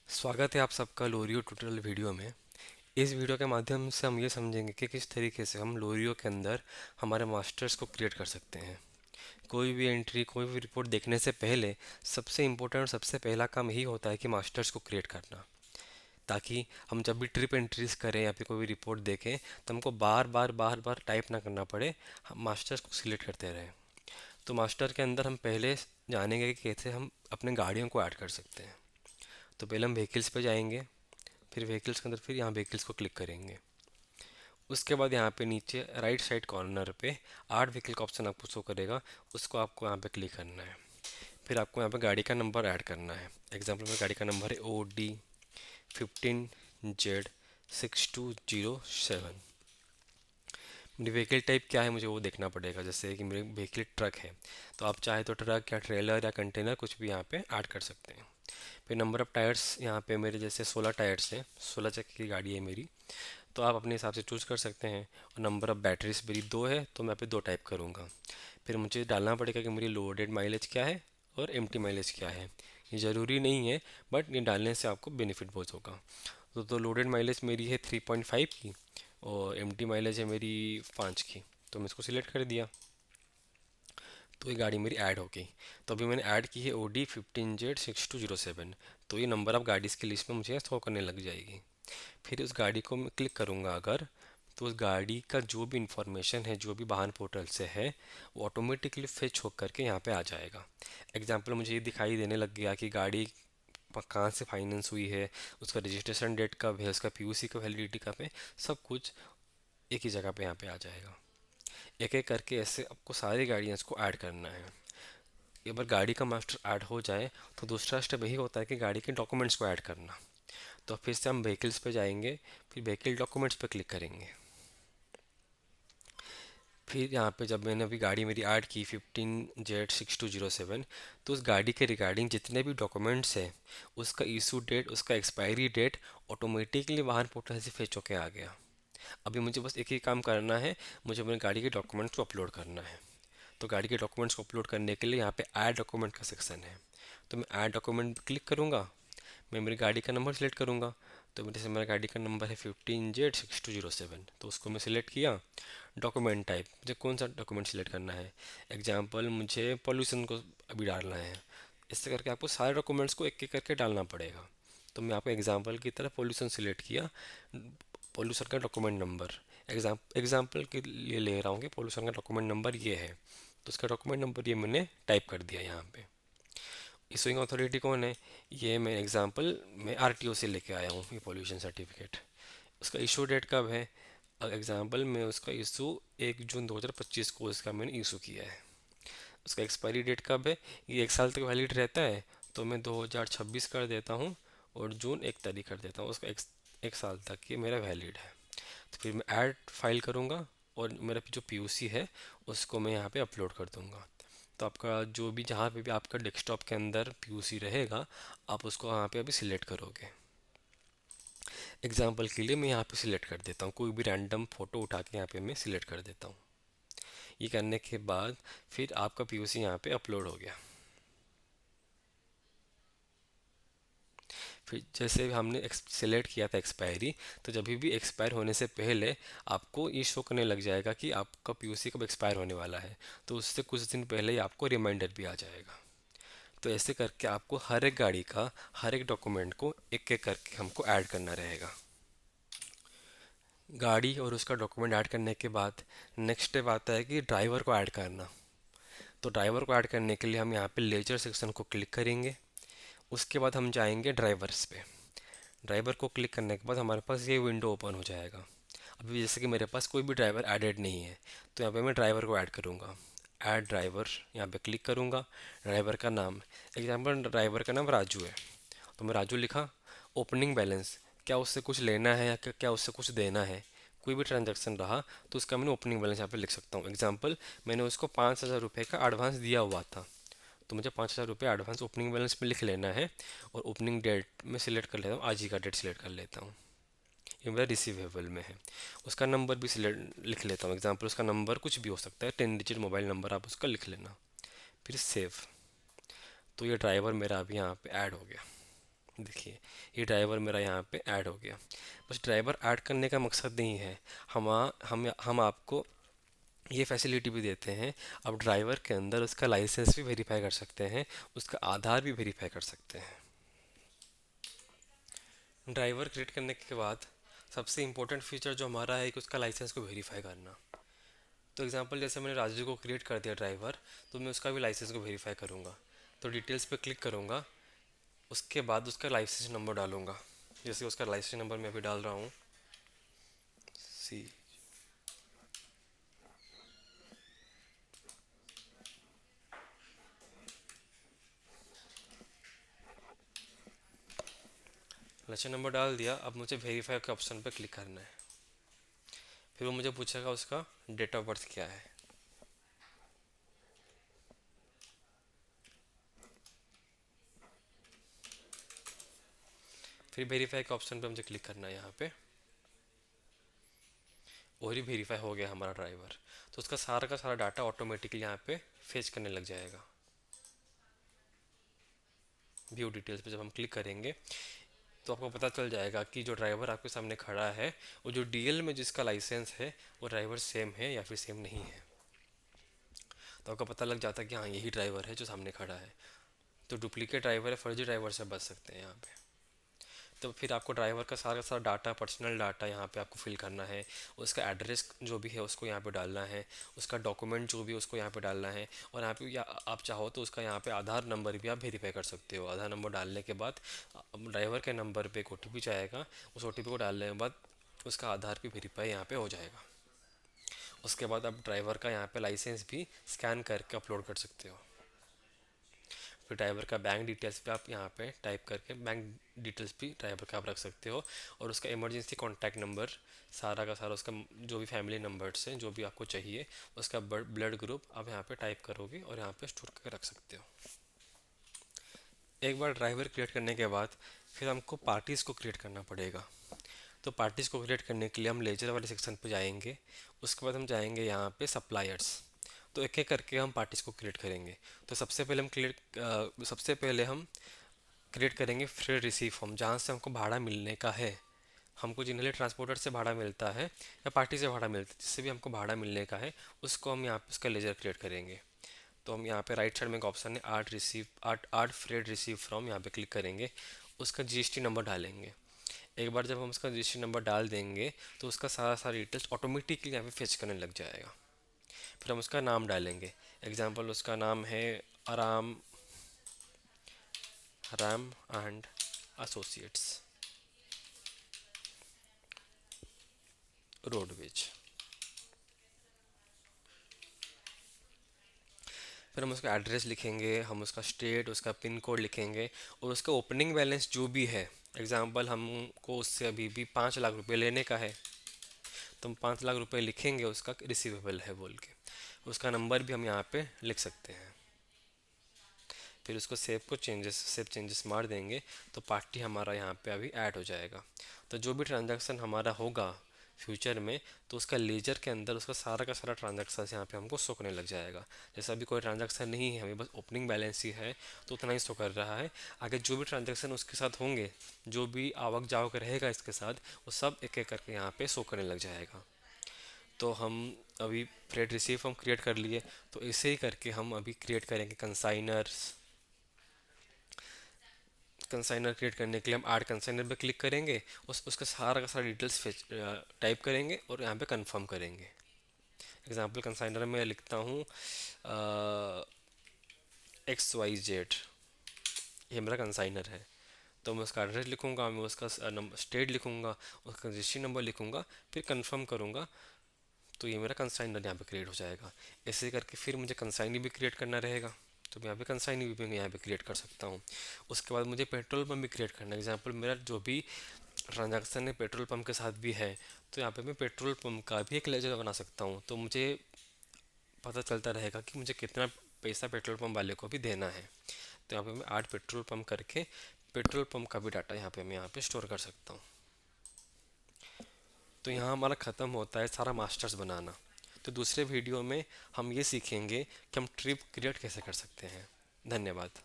स्वागत है आप सबका लोरियो ट्यूटोरियल वीडियो में। इस वीडियो के माध्यम से हम ये समझेंगे कि किस तरीके से हम लोरियो के अंदर हमारे मास्टर्स को क्रिएट कर सकते हैं। कोई भी एंट्री, कोई भी रिपोर्ट देखने से पहले सबसे इम्पोर्टेंट और सबसे पहला काम यही होता है कि मास्टर्स को क्रिएट करना, ताकि हम जब भी ट्रिप एंट्रीज करें या फिर कोई भी रिपोर्ट देखें तो हमको बार बार टाइप ना करना पड़े, हम मास्टर्स को सिलेक्ट करते रहें। तो मास्टर के अंदर हम पहले जानेंगे कि कैसे हम अपने गाड़ियों को ऐड कर सकते हैं। तो पहले हम व्हीकल्स पे जाएंगे, फिर व्हीकल्स के अंदर फिर यहाँ व्हीकल्स को क्लिक करेंगे। उसके बाद यहाँ पे नीचे राइट साइड कॉर्नर पे आर्ट व्हीकल का ऑप्शन आपको शो करेगा, उसको आपको यहाँ पे क्लिक करना है। फिर आपको यहाँ पे गाड़ी का नंबर ऐड करना है। एग्जाम्पल में गाड़ी का नंबर है OD 15Z6207। मेरी व्हीकल टाइप क्या है मुझे वो देखना पड़ेगा, जैसे कि मेरी व्हीकल ट्रक है तो आप चाहे तो ट्रक या ट्रेलर या कंटेनर कुछ भी यहाँ पे ऐड कर सकते हैं। फिर नंबर ऑफ़ टायर्स, यहाँ पे मेरे जैसे 16 टायर्स हैं, 16 चक्के की गाड़ी है मेरी, तो आप अपने हिसाब से चूज़ कर सकते हैं। और नंबर ऑफ़ बैटरीज मेरी 2 है तो मैं यहाँ पे 2 टाइप करूँगा। फिर मुझे डालना पड़ेगा कि मेरी लोडेड माइलेज क्या है और एम्प्टी माइलेज क्या है। ये ज़रूरी नहीं है, बट ये डालने से आपको बेनिफिट बहुत होगा। तो लोडेड माइलेज मेरी है 3.5 की और एम्प्टी माइलेज है मेरी 5 की, तो मैं इसको सिलेक्ट कर दिया। तो ये गाड़ी मेरी ऐड हो गई। तो अभी मैंने ऐड की है OD 15Z6207। तो ये नंबर ऑफ़ गाड़ीज़ की लिस्ट में मुझे शो करने लग जाएगी। फिर उस गाड़ी को मैं क्लिक करूँगा अगर, तो उस गाड़ी का जो भी इंफॉर्मेशन है, जो भी वाहन पोर्टल से है, वो ऑटोमेटिकली फेच हो करके यहाँ पे आ जाएगा। एग्जाम्पल मुझे ये दिखाई देने लग गया कि गाड़ी कहाँ से फाइनेंस हुई है, उसका रजिस्ट्रेशन डेट कब है, उसका PUC का वैलिडिटी कब है, सब कुछ एक ही जगह पे यहाँ पे आ जाएगा। एक एक करके ऐसे आपको सारी गाड़ियाँ को ऐड करना है। एक बार गाड़ी का मास्टर ऐड हो जाए तो दूसरा स्टेप यही होता है कि गाड़ी के डॉक्यूमेंट्स को ऐड करना। तो फिर से हम व्हीकल्स पे जाएंगे, फिर व्हीकल डॉक्यूमेंट्स पे क्लिक करेंगे। फिर यहाँ पे जब मैंने अभी गाड़ी मेरी ऐड की 15Z6207, तो उस गाड़ी के रिगार्डिंग जितने भी डॉक्यूमेंट्स हैं, उसका इशू डेट, उसका एक्सपायरी डेट ऑटोमेटिकली वाहन पोर्टल से फेच होके आ गया। अभी मुझे बस एक ही काम करना है, मुझे अपने गाड़ी के डॉक्यूमेंट्स को अपलोड करना है। तो गाड़ी के डॉक्यूमेंट्स को अपलोड करने के लिए यहाँ पे ऐड डॉक्यूमेंट का सेक्शन है। तो मैं ऐड डॉक्यूमेंट क्लिक करूँगा, मैं मेरी गाड़ी का नंबर सेलेक्ट करूँगा। तो मेरे से मेरा गाड़ी का नंबर है 15Z6207, तो उसको मैं सिलेक्ट किया। डॉक्यूमेंट टाइप मुझे कौन सा डॉक्यूमेंट सिलेक्ट करना है, एग्जाम्पल मुझे पॉल्यूशन को अभी डालना है। इससे करके आपको सारे डॉक्यूमेंट्स को एक एक करके डालना पड़ेगा। तो मैं आपको एग्जाम्पल की तरह पॉल्यूशन सिलेक्ट किया। पॉल्यूशन का डॉक्यूमेंट नंबर, एग्जाम्पल के लिए ले रहा हूँ कि पॉल्यूशन का डॉक्यूमेंट नंबर ये है, तो उसका डॉक्यूमेंट नंबर ये मैंने टाइप कर दिया यहाँ पे। इशूइंग अथॉरिटी कौन है, ये मैं एग्जांपल में RTO से लेके आया हूँ ये पॉल्यूशन सर्टिफिकेट। उसका इशू डेट कब है, एग्जांपल में उसका इशू 1 जून 2025 को इसका मैंने इशू किया है। उसका एक्सपायरी डेट कब है, ये 1 साल तक वैलिड रहता है, तो मैं 2026 कर देता हूँ और जून 1 तारीख कर देता हूँ। उसका एक साल तक ये मेरा वैलिड है। तो फिर मैं ऐड फाइल करूँगा और मेरा जो PUC है उसको मैं यहाँ पे अपलोड कर दूँगा। तो आपका जो भी, जहाँ पे भी आपका डेस्कटॉप के अंदर PUC रहेगा, आप उसको यहाँ पे अभी सिलेक्ट करोगे। एग्जाम्पल के लिए मैं यहाँ पे सिलेक्ट कर देता हूँ, कोई भी रैंडम फ़ोटो उठा के यहाँ पे मैं सिलेक्ट कर देता हूँ। ये करने के बाद फिर आपका PUC यहाँ पे अपलोड हो गया। फिर जैसे हमने सेलेक्ट किया था एक्सपायरी, तो जब भी एक्सपायर होने से पहले आपको ये शो करने लग जाएगा कि आपका PUC कब एक्सपायर होने वाला है, तो उससे कुछ दिन पहले ही आपको रिमाइंडर भी आ जाएगा। तो ऐसे करके आपको हर एक गाड़ी का हर एक डॉक्यूमेंट को एक एक करके हमको ऐड करना रहेगा। गाड़ी और उसका डॉक्यूमेंट ऐड करने के बाद नेक्स्ट स्टेप आता है कि ड्राइवर को ऐड करना। तो ड्राइवर को ऐड करने के लिए हम यहाँ पे लेजर सेक्शन को क्लिक करेंगे। उसके बाद हम जाएंगे ड्राइवर्स पे। ड्राइवर को क्लिक करने के बाद हमारे पास ये विंडो ओपन हो जाएगा। अभी जैसे कि मेरे पास कोई भी ड्राइवर एडेड नहीं है, तो यहाँ पे मैं ड्राइवर को ऐड करूँगा। ऐड ड्राइवर, यहाँ पे क्लिक करूँगा। ड्राइवर का नाम, एग्जाम्पल ड्राइवर का नाम राजू है, तो मैं राजू लिखा। ओपनिंग बैलेंस, क्या उससे कुछ लेना है या क्या उससे कुछ देना है, कोई भी ट्रांजैक्शन रहा तो उसका मैंने ओपनिंग बैलेंस यहाँ पे लिख सकता हूँ। एग्जाम्पल मैंने उसको 5,000 रुपये का एडवांस दिया हुआ था, तो मुझे 5,000 रुपये एडवांस ओपनिंग बैलेंस में लिख लेना है। और ओपनिंग डेट में सिलेक्ट कर लेता हूँ, आज ही का डेट सिलेक्ट कर लेता हूँ। ये मेरा रिसीवेबल में है। उसका नंबर भी सिलेक्ट लिख लेता हूँ। एग्जाम्पल उसका नंबर कुछ भी हो सकता है, 10 डिजिट मोबाइल नंबर आप उसका लिख लेना। फिर सेव। तो ये ड्राइवर मेरा अभी यहाँ पे ऐड हो गया। देखिए, ये ड्राइवर मेरा यहाँ पे ऐड हो गया। बस ड्राइवर ऐड करने का मकसद नहीं है, हम आपको ये फैसिलिटी भी देते हैं। अब ड्राइवर के अंदर उसका लाइसेंस भी वेरीफाई कर सकते हैं, उसका आधार भी वेरीफाई कर सकते हैं। ड्राइवर क्रिएट करने के बाद सबसे इम्पोर्टेंट फीचर जो हमारा है कि उसका लाइसेंस को वेरीफाई करना। तो एग्जांपल जैसे मैंने राजू को क्रिएट कर दिया ड्राइवर, तो मैं उसका भी लाइसेंस को वेरीफाई करूँगा। तो डिटेल्स पे क्लिक करूँगा, उसके बाद उसका लाइसेंस नंबर डालूँगा। जैसे उसका लाइसेंस नंबर मैं अभी डाल रहा हूँ, सी। लाइसेंस नंबर डाल दिया। अब मुझे वेरीफाई के ऑप्शन पर क्लिक करना है। फिर वो मुझे पूछेगा उसका डेट ऑफ बर्थ क्या है। फिर वेरीफाई के ऑप्शन पे मुझे क्लिक करना है यहाँ पे, और ही वेरीफाई हो गया हमारा ड्राइवर। तो उसका सारा का सारा डाटा ऑटोमेटिकली यहाँ पे फेच करने लग जाएगा। व्यू डिटेल्स पे जब हम क्लिक करेंगे तो आपको पता चल जाएगा कि जो ड्राइवर आपके सामने खड़ा है, वो जो डीएल में जिसका लाइसेंस है, वो ड्राइवर सेम है या फिर सेम नहीं है। तो आपको पता लग जाता है कि हाँ, यही ड्राइवर है जो सामने खड़ा है। तो डुप्लीकेट ड्राइवर है, फर्जी ड्राइवर से बच सकते हैं यहाँ पे। तो फिर आपको ड्राइवर का सारा डाटा, पर्सनल डाटा यहाँ पे आपको फिल करना है। उसका एड्रेस जो भी है उसको यहाँ पे डालना है, उसका डॉक्यूमेंट जो भी है उसको यहाँ पे डालना है। और यहाँ पे या आप चाहो तो उसका यहाँ पे आधार नंबर भी आप वेरीफाई कर सकते हो। आधार नंबर डालने के बाद ड्राइवर के नंबर पे एक ओटीपी जाएगा, उस ओटीपी को डालने के बाद उसका आधार भी वेरीफाई यहाँ पे हो जाएगा। उसके बाद आप ड्राइवर का यहाँ पे लाइसेंस भी स्कैन करके अपलोड कर सकते हो। फिर ड्राइवर का बैंक डिटेल्स पे आप यहाँ पे टाइप करके बैंक डिटेल्स भी ड्राइवर का आप रख सकते हो। और उसका इमरजेंसी कॉन्टैक्ट नंबर, सारा का सारा उसका जो भी फैमिली नंबर्स हैं जो भी आपको चाहिए, उसका ब्लड ग्रुप आप यहाँ पे टाइप करोगे और यहाँ पे स्टोर करके रख सकते हो। एक बार ड्राइवर क्रिएट करने के बाद फिर हमको पार्टीज़ को क्रिएट करना पड़ेगा। तो पार्टीज़ को क्रिएट करने के लिए हम लेजर वाले सेक्शन पे जाएंगे। उसके बाद हम जाएंगे यहाँ पे सप्लायर्स। तो एक एक करके हम पार्टीज़ को क्रिएट करेंगे। तो सबसे पहले हम क्रिएट करेंगे फ्रेड रिसीव फॉर्म, जहाँ से हमको भाड़ा मिलने का है। हमको जिन्हें ट्रांसपोर्टर से भाड़ा मिलता है या पार्टी से भाड़ा मिलता है, जिससे भी हमको भाड़ा मिलने का है, उसको हम यहाँ पे उसका लेजर क्रिएट करेंगे। तो हम यहाँ पे राइट साइड में एक ऑप्शन है आर्ट फ्रेड रिसीव फ्रॉम, यहाँ पे क्लिक करेंगे। उसका जीएसटी नंबर डालेंगे। एक बार जब हम उसका जीएसटी नंबर डाल देंगे तो उसका सारा सारा डिटेल्स ऑटोमेटिकली यहाँ पे फेच करने लग जाएगा। फिर हम उसका नाम डालेंगे। एग्जांपल उसका नाम है आराम रैम एंड एसोसिएट्स रोडवेज। फिर हम उसका एड्रेस लिखेंगे, हम उसका स्टेट, उसका पिन कोड लिखेंगे, और उसका ओपनिंग बैलेंस जो भी है। एग्जांपल हमको उससे अभी भी 5 लाख रुपए लेने का है, तो हम 5 लाख रुपए लिखेंगे उसका रिसीवेबल है बोल के। उसका नंबर भी हम यहाँ पे लिख सकते हैं। फिर उसको सेव चेंजेस मार देंगे तो पार्टी हमारा यहाँ पे अभी ऐड हो जाएगा। तो जो भी ट्रांजैक्शन हमारा होगा फ्यूचर में, तो उसका लेजर के अंदर उसका सारा का सारा ट्रांजैक्शन यहाँ पे हमको शो करने लग जाएगा। जैसे अभी कोई ट्रांजैक्शन नहीं है, हमें बस ओपनिंग बैलेंस ही है, तो उतना ही शो कर रहा है। आगे जो भी ट्रांजैक्शन उसके साथ होंगे, जो भी आवक जावक रहेगा इसके साथ, वो सब एक एक करके यहाँ पे शो करने लग जाएगा। तो हम अभी फ्रेड रिसीव हम क्रिएट कर लिए, तो ऐसे ही करके हम अभी क्रिएट करेंगे कंसाइनर्स। कंसाइनर क्रिएट करने के लिए हम ऐड कंसाइनर पे क्लिक करेंगे, उसका सारा का सारा डिटेल्स टाइप करेंगे और यहाँ पे कंफर्म करेंगे। एग्जांपल कंसाइनर में लिखता हूँ XYZ, ये मेरा कंसाइनर है। तो मैं उसका एड्रेस लिखूँगा, मैं उसका स्टेट लिखूँगा, उसका रजिस्ट्री नंबर लिखूँगा, फिर कंफर्म करूँगा। तो ये मेरा कंसाइनर यहाँ पे क्रिएट हो जाएगा। ऐसे करके फिर मुझे कंसाइनी भी क्रिएट करना रहेगा, तो मैं यहाँ पे कंसाइनी भी मैं यहाँ पे क्रिएट कर सकता हूँ। उसके बाद मुझे पेट्रोल पंप भी क्रिएट करना है। एग्जांपल मेरा जो भी ट्रांजैक्शन है पेट्रोल पंप के साथ भी है, तो यहाँ पे मैं पेट्रोल पंप का भी एक लेजर बना सकता हूँ। तो मुझे पता चलता रहेगा कि मुझे कितना पैसा पेट्रोल पंप वाले को भी देना है। तो यहाँ पे मैं 8 पेट्रोल पंप करके पेट्रोल पंप का भी डाटा यहाँ पे मैं यहाँ पे स्टोर कर सकता हूँ। तो यहाँ हमारा ख़त्म होता है सारा मास्टर्स बनाना। तो दूसरे वीडियो में हम ये सीखेंगे कि हम ट्रिप क्रिएट कैसे कर सकते हैं। धन्यवाद।